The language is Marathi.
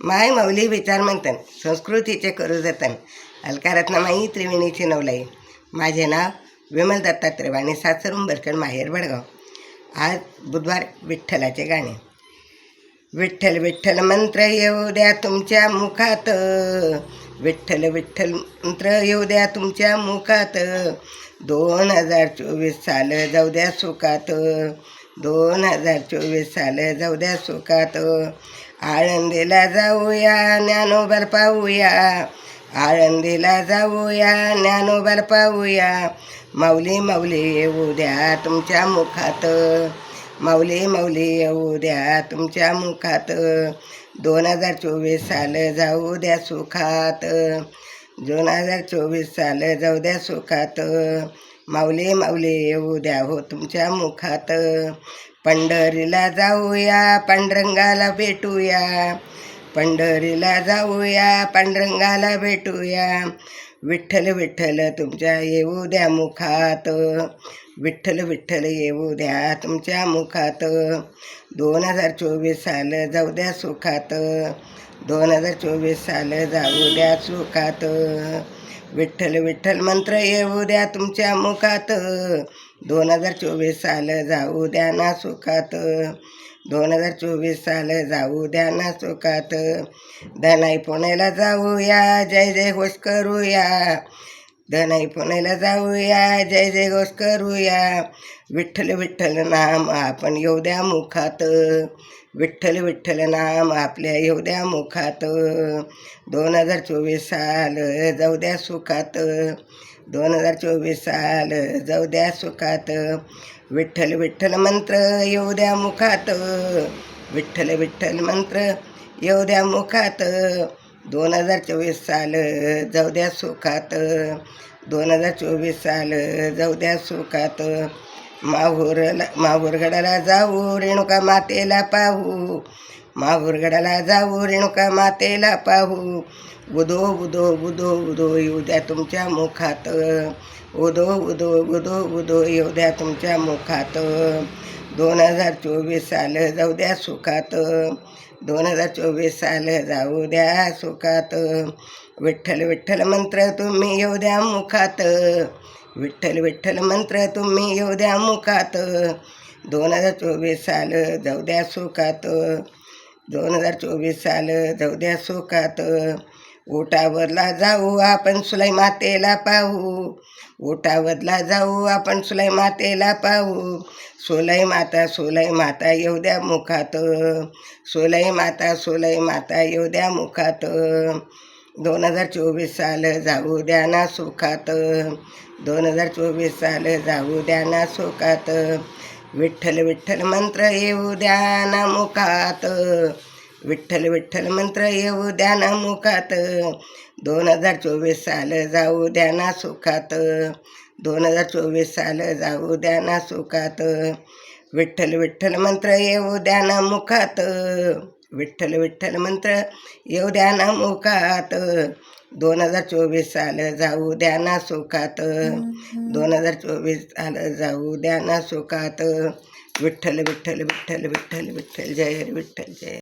माय मौली विचार म्हणतात संस्कृतीचे करू जतन अलकारत्नमाई त्रिवेणीची नवलाई. माझे नाव विमल दत्तात्रय आणि सासर उंबरकड माहेर बडगाव. आज बुधवार विठ्ठलाचे गाणे. विठ्ठल विठ्ठल मंत्र येऊ द्या तुमच्या मुखात, विठ्ठल विठ्ठल मंत्र येऊ द्या तुमच्या मुखात. 2024 साल जाऊ द्या सुखात, 2024 साल जाऊ द्या सुखात. आळंदीला जाऊया ज्ञानोबाला पाहूया, आळंदीला जाऊया ज्ञानोबाला पाहूया. माऊली माऊली येऊ द्या तुमच्या मुखात, माऊली माऊली येऊ द्या तुमच्या मुखात. 2024 साल जाऊ द्या सुखात, 2024 साल जाऊ द्या सुखात. माऊली माऊली येऊ द्या हो तुमच्या मुखात. पंढरीला जाऊया पांडुरंगाला भेटूया, पंढरीला जाऊया पांडुरंगाला भेटूया. विठ्ठल विठ्ठल तुमच्या येऊ द्या मुखात, विठ्ठल विठ्ठल येऊ द्या तुमच्या मुखात. 2024 साल जाऊ द्या सुखात, 2024 साल जाऊ द्या सुखात. विठ्ठल विठ्ठल मंत्र येऊ द्या तुमच्या मुखात, 2024 साल जाऊ द्या ना सुखात, 2024 साल जाऊ द्या ना सुखात. धनाई पुण्याला जाऊया जय जय घोष करूया, धनाई पुण्याला जाऊया जय जय घोष करूया. विठ्ठल विठ्ठल नाम आपण येऊ द्या मुखात, विठ्ठल विठ्ठल नाम आपल्या येऊ द्या मुखात. 2024 साल जाऊ द्या सुखात, 2024 साल जाऊ द्या सुखात. विठ्ठल विठ्ठल मंत्र येऊ द्या मुखात, विठ्ठल विठ्ठल मंत्र येऊ द्या मुखात. 2024 साल जाऊ द्या सुखात, 2024 साल जाऊ द्या सुखात. माहूरगडाला जाऊ रेणुका मातेला पाहू, माहूरगडाला जाऊ रेणुका मातेला पाहू. उदो उदो उदो उदो येऊ द्या तुमच्या मुखात, उदो उदो उदो उदो येऊ द्या तुमच्या मुखात. 2024 साल जाऊ द्या सुखात, 2024 साल जाऊ द्या सुखात. विठ्ठल विठ्ठल मंत्र तुम्ही येऊ द्या मुखात, विठ्ठल विठ्ठल मंत्र तुम्ही येऊ द्या मुखात. 2024 साल जाऊ द्या सुखात, 2024 साल जाऊ द्या सुखात. ओटावरला जाऊ आपण सुलाई मातेला पाहू, ओटावरला जाऊ आपण सुलाई मातेला पाहू. सोलाई माता येऊ द्या मुखात, सोलाई माता येऊ द्या मुखात. 2024 साल जाऊ द्या ना सुखात, 2024 साल जाऊ द्या ना सुखात. विठ्ठल विठ्ठल मंत्र येऊ द्या ना मुखात, विठ्ठल विठ्ठल मंत्र येऊ द्या ना मुखात. 2024 साल जाऊ द्या ना सुखात, 2024 साल जाऊ द्या ना सुखात. विठ्ठल विठ्ठल मंत्र येऊ द्या ना मुखात, विठ्ठल विठ्ठल मंत्र येऊ द्या ना मुखात. 2024 साल जाऊ द्या ना सुखात, 2024 साल जाऊ द्या ना सुखात. विठ्ठल विठ्ठल विठ्ठल विठ्ठल विठ्ठल जय हरी विठ्ठल जय.